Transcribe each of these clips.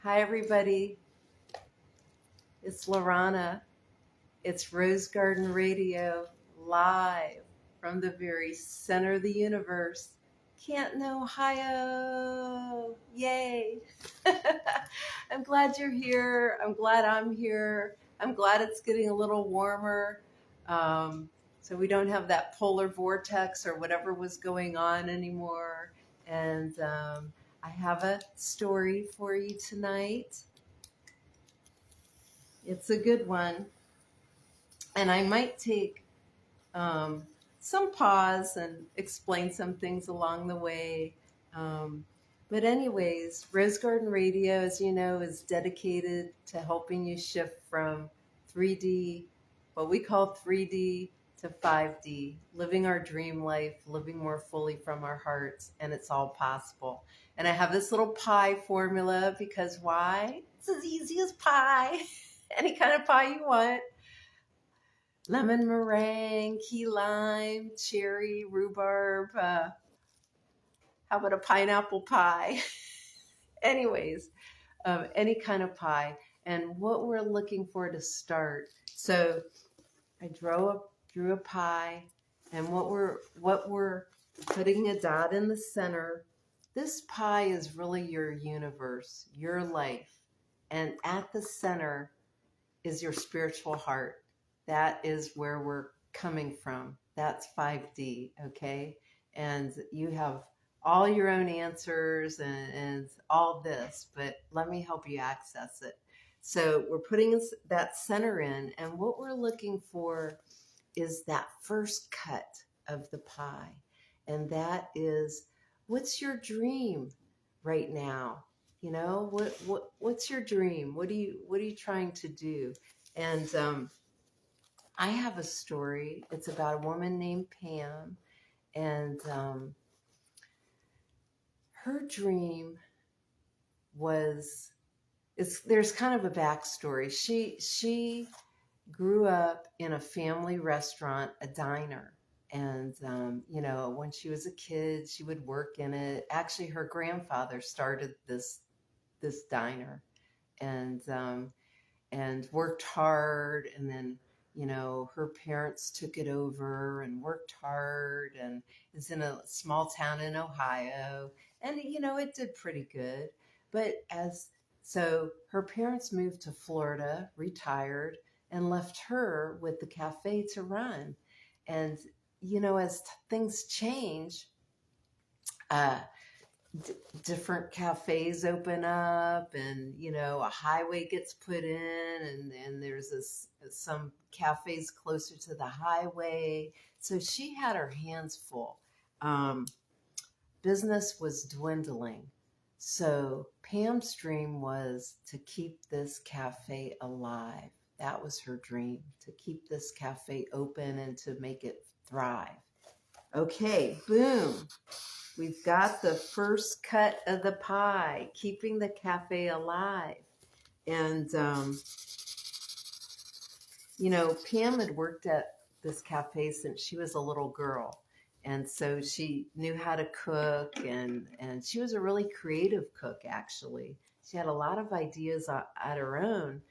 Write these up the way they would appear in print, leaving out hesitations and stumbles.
Hi, everybody. It's Lorana. It's Rose Garden Radio live from the very center of the universe, Canton, Ohio. Yay! I'm glad you're here. I'm glad I'm here. I'm glad it's getting a little warmer. Um, so we don't have that polar vortex or whatever was going on anymore. And I have a story for you tonight. It's a good one. And I might take um, some pause and explain some things along the way. Um, but, anyways, Rose Garden Radio, as you know, is dedicated to helping you shift from 3D, what we call 3D, to 5D, living our dream life, living more fully from our hearts, and it's all possible. And I have this little pie formula because why? It's as easy as pie, any kind of pie you want. Lemon meringue, key lime, cherry, rhubarb. How about a pineapple pie? Anyways, any kind of pie. And what we're looking for to start. So I drew a pie, and what we're putting a dot in the center. This pie is really your universe, your life, and at the center is your spiritual heart. That is where we're coming from. That's 5D, okay? And you have all your own answers and all this, but let me help you access it. So we're putting that center in, and what we're looking for is that first cut of the pie. And that is, what's your dream right now? You know, what's your dream? What are you trying to do? And I have a story. It's about a woman named Pam, and her dream was, there's kind of a backstory. She grew up in a family restaurant, a diner. And when she was a kid, she would work in it. Actually, her grandfather started this diner, and worked hard. And then, her parents took it over and worked hard. And it's in a small town in Ohio. And, it did pretty good. But so her parents moved to Florida, retired, and left her with the cafe to run. And, as things change, uh, different cafes open up, and a highway gets put in, and there's some cafes closer to the highway, so she had her hands full. um, Business was dwindling, so Pam's dream was to keep this cafe alive. That was her dream, to keep this cafe open and to make it thrive. Okay, boom. We've got the first cut of the pie, keeping the cafe alive. And Pam had worked at this cafe since she was a little girl. And so she knew how to cook, and she was a really creative cook, actually. She had a lot of ideas of her own,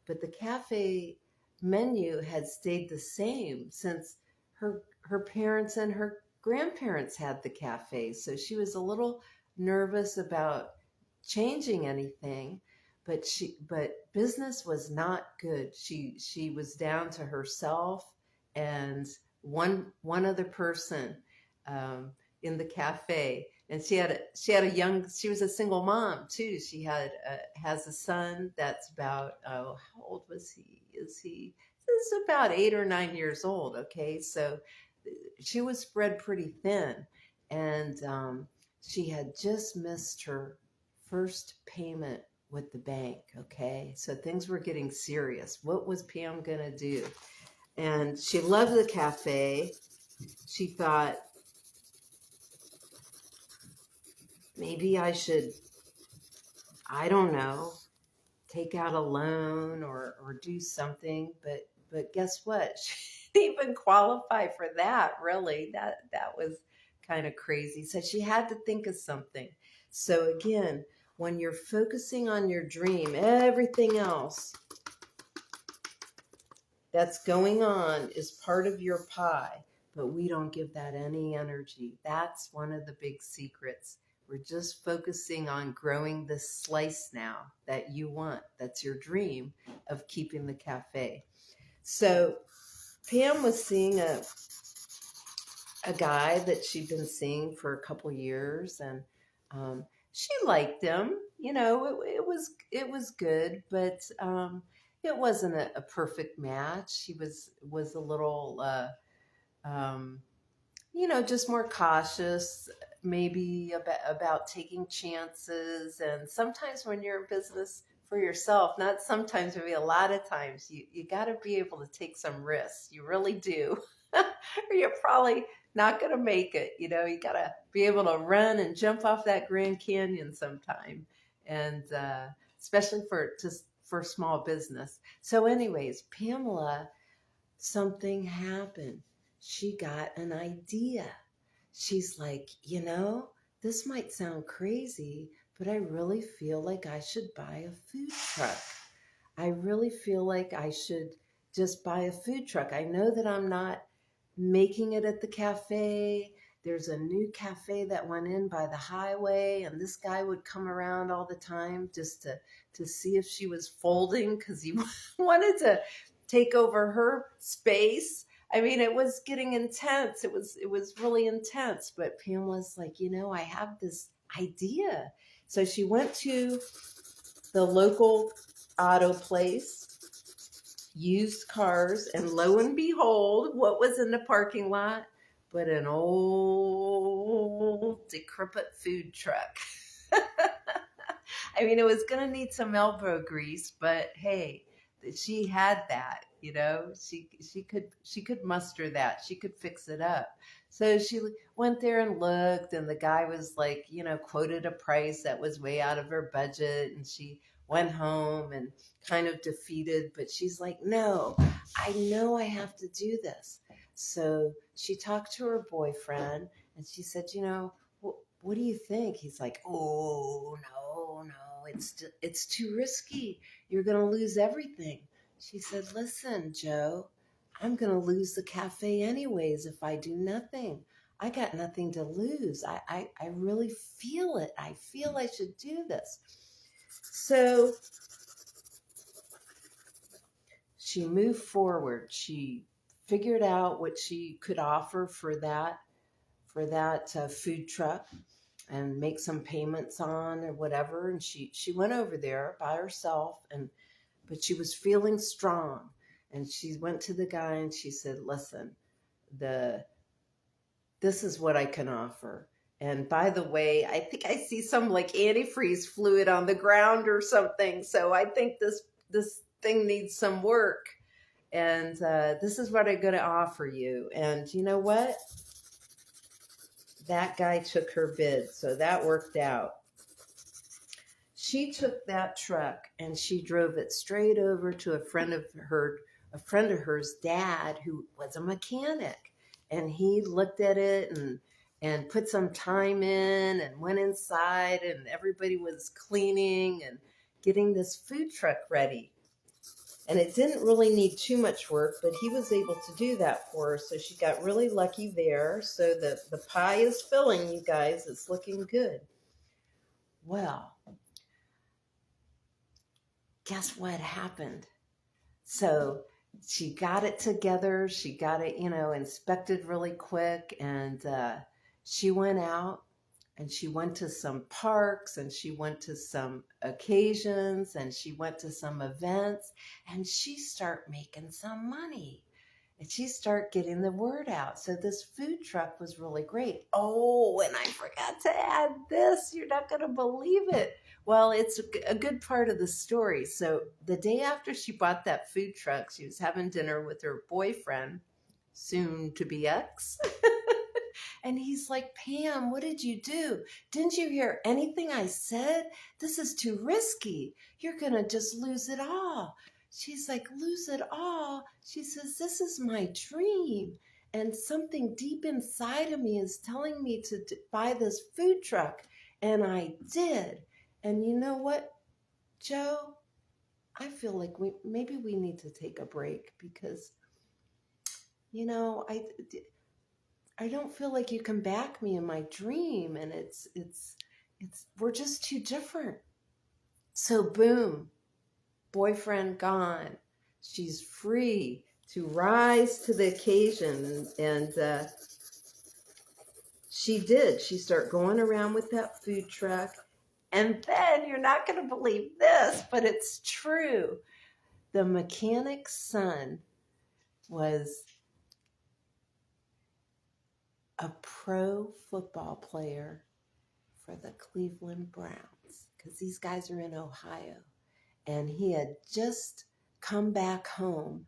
but the cafe menu had stayed the same since her parents and her grandparents had the cafe. So she was a little nervous about changing anything, but business was not good. She was down to herself and one other person um, in the cafe. And she was a single mom too. She has a son that's about, how old was he? Is about 8 or 9 years old. Okay, so she was spread pretty thin, and she had just missed her first payment with the bank. Okay, so things were getting serious. What was Pam gonna do? And she loved the cafe. She thought, maybe I should, I don't know, take out a loan or do something. But guess what? She didn't even qualify for that. Really, that was kind of crazy. So she had to think of something. So again, when you're focusing on your dream, everything else that's going on is part of your pie, but we don't give that any energy. That's one of the big secrets. We're just focusing on growing this slice now that you want. That's your dream of keeping the cafe. So Pam was seeing a guy that she'd been seeing for a couple years, and she liked him. You know, it was good, but it wasn't a perfect match. He was a little, um, you know, just more cautious, maybe about taking chances. And sometimes when you're in business for yourself, not sometimes, maybe a lot of times, you got to be able to take some risks. You really do. Or you're probably not going to make it. You know, you got to be able to run and jump off that Grand Canyon sometime. And especially for small business. So anyways, Pamela, something happened. She got an idea. She's like, you know, this might sound crazy, but I really feel like I should buy a food truck. I really feel like I should just buy a food truck. I know that I'm not making it at the cafe. There's a new cafe that went in by the highway, and this guy would come around all the time just to see if she was folding because he wanted to take over her space. I mean, it was getting intense. It was really intense. But Pam was like, you know, I have this idea. So she went to the local auto place, used cars, and lo and behold, what was in the parking lot but an old decrepit food truck. I mean, it was going to need some elbow grease, but hey, she had that, you know. She could muster that. She could fix it up. So she went there and looked, and the guy was like, you know, quoted a price that was way out of her budget, and she went home and kind of defeated, but she's like, no, I know I have to do this. So she talked to her boyfriend, and she said, you know, what do you think? He's like, oh, no, it's too risky. You're going to lose everything. She said, listen, Joe, I'm going to lose the cafe anyways if I do nothing. I got nothing to lose. I really feel it. I feel I should do this. So she moved forward. She figured out what she could offer for that food truck and make some payments on or whatever. And she went over there by herself, but she was feeling strong. And she went to the guy and she said, listen, this is what I can offer. And by the way, I think I see some like antifreeze fluid on the ground or something. So I think this thing needs some work. And this is what I'm going to offer you. And you know what? That guy took her bid. So that worked out. She took that truck and she drove it straight over to a friend of hers dad, who was a mechanic. And he looked at it and put some time in and went inside, and everybody was cleaning and getting this food truck ready. And it didn't really need too much work, but he was able to do that for her. So she got really lucky there. So the pie is filling, you guys. It's looking good. Well, guess what happened? So she got it together. She got it, you know, inspected really quick. And she went out and she went to some parks and she went to some occasions and she went to some events, and she started making some money. And she started getting the word out. So this food truck was really great. Oh, and I forgot to add this. You're not going to believe it. Well, it's a good part of the story. So the day after she bought that food truck, she was having dinner with her boyfriend, soon to be ex. And he's like, Pam, what did you do? Didn't you hear anything I said? This is too risky. You're going to just lose it all. She's like, lose it all? She says, this is my dream. And something deep inside of me is telling me to buy this food truck. And I did. And you know what, Joe? I feel like we need to take a break because you know I don't feel like you can back me in my dream, and it's we're just too different. So boom, boyfriend gone. She's free to rise to the occasion, and she did. She started going around with that food truck, and then you're not going to believe this, but it's true. The mechanic's son was a pro football player for the Cleveland Browns because these guys are in Ohio. And he had just come back home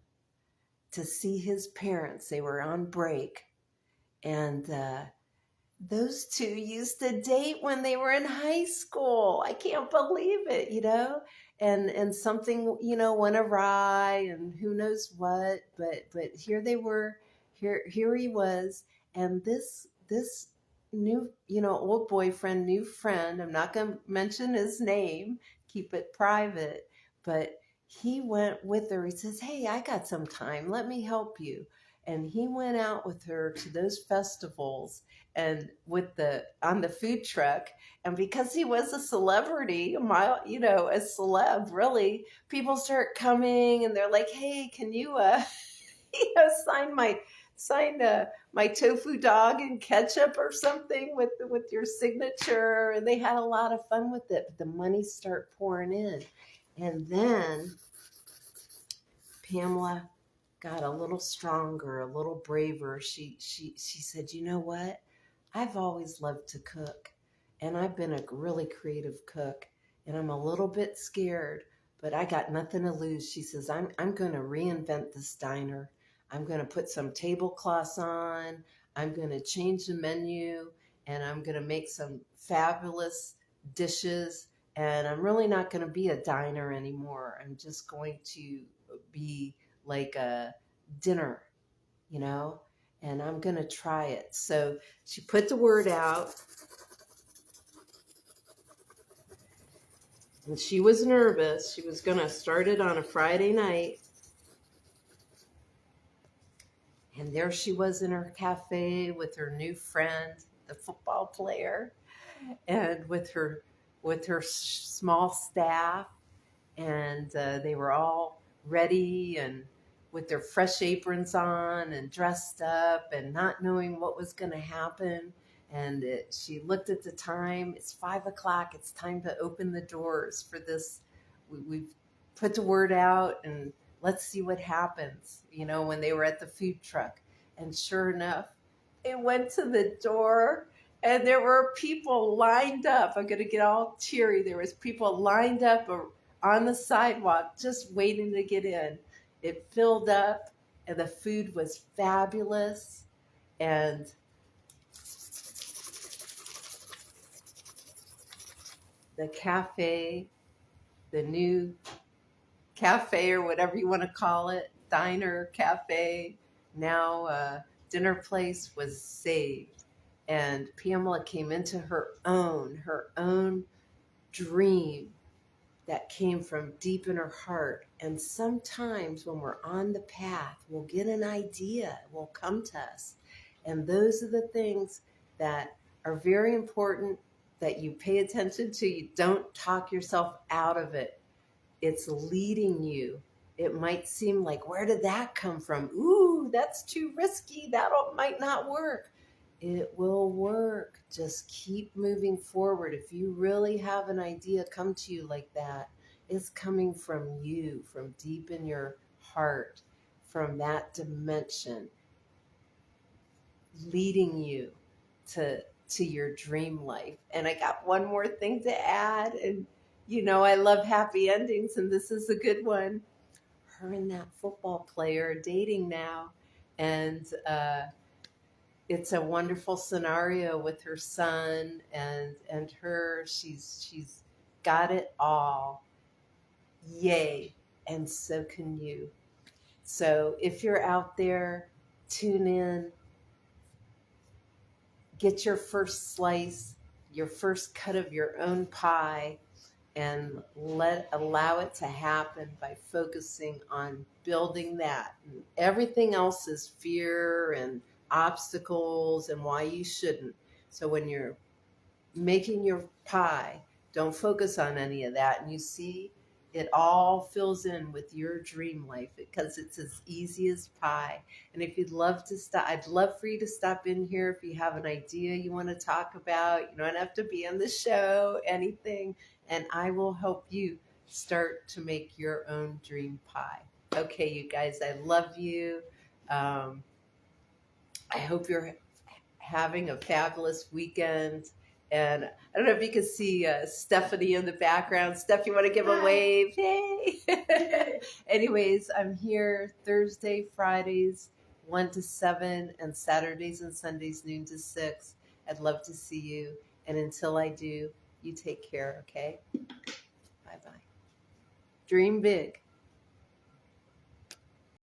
to see his parents. They were on break. And those two used to date when they were in high school. I can't believe it, you know? And something, you know, went awry and who knows what, but here they were, here he was, and this new, you know, old boyfriend, new friend, I'm not gonna mention his name, keep it private, but he went with her. He says, "Hey, I got some time, let me help you." And he went out with her to those festivals and with the on the food truck, and because he was a celebrity, you know, a celeb really, people start coming and they're like, "Hey, can you you know, sign my tofu dog and ketchup or something with your signature?" And they had a lot of fun with it, but the money start pouring in. And then Pamela got a little stronger, a little braver. She said, "You know what? I've always loved to cook, and I've been a really creative cook, and I'm a little bit scared, but I got nothing to lose." She says, I'm going to reinvent this diner. I'm going to put some tablecloths on. I'm going to change the menu, and I'm going to make some fabulous dishes. And I'm really not going to be a diner anymore. I'm just going to be like a dinner, you know, and I'm going to try it. So she put the word out, and she was nervous. She was going to start it on a Friday night. And there she was in her cafe with her new friend, the football player, and with her small staff, and they were all ready and with their fresh aprons on and dressed up and not knowing what was going to happen. And she looked at the time. It's 5 o'clock. It's time to open the doors for this. We've put the word out, and let's see what happens. You know, when they were at the food truck, and sure enough, it went to the door, and there were people lined up. I'm going to get all teary. There was people lined up on the sidewalk just waiting to get in. It filled up, and the food was fabulous. And the cafe, the new cafe or whatever you want to call it, diner, cafe, now dinner place, was saved. And Pamela came into her own dream that came from deep in her heart. And sometimes when we're on the path, we'll get an idea, it will come to us. And those are the things that are very important that you pay attention to. You don't talk yourself out of it. It's leading you. It might seem like, where did that come from? Ooh, that's too risky. That might not work. It will work. Just keep moving forward. If you really have an idea come to you like that, it's coming from you, from deep in your heart, from that dimension, leading you to your dream life. And I got one more thing to add, and you know I love happy endings, and this is a good one. Her and that football player are dating now, and it's a wonderful scenario with her son and her. She's got it all. Yay. And so can you. So if you're out there, tune in, get your first slice, your first cut of your own pie and allow it to happen by focusing on building that. And everything else is fear and obstacles and why you shouldn't. So when you're making your pie, don't focus on any of that. And you see, it all fills in with your dream life because it's as easy as pie. And if you'd love to stop, I'd love for you to stop in here if you have an idea you want to talk about. You don't have to be on the show, anything. And I will help you start to make your own dream pie. Okay, you guys, I love you. I hope you're having a fabulous weekend. And I don't know if you can see Stephanie in the background. Steph, you want to give a wave? Hey! Anyways, I'm here Thursday, Fridays, 1 to 7, and Saturdays and Sundays, noon to 6. I'd love to see you. And until I do, you take care, okay? Bye-bye. Dream big.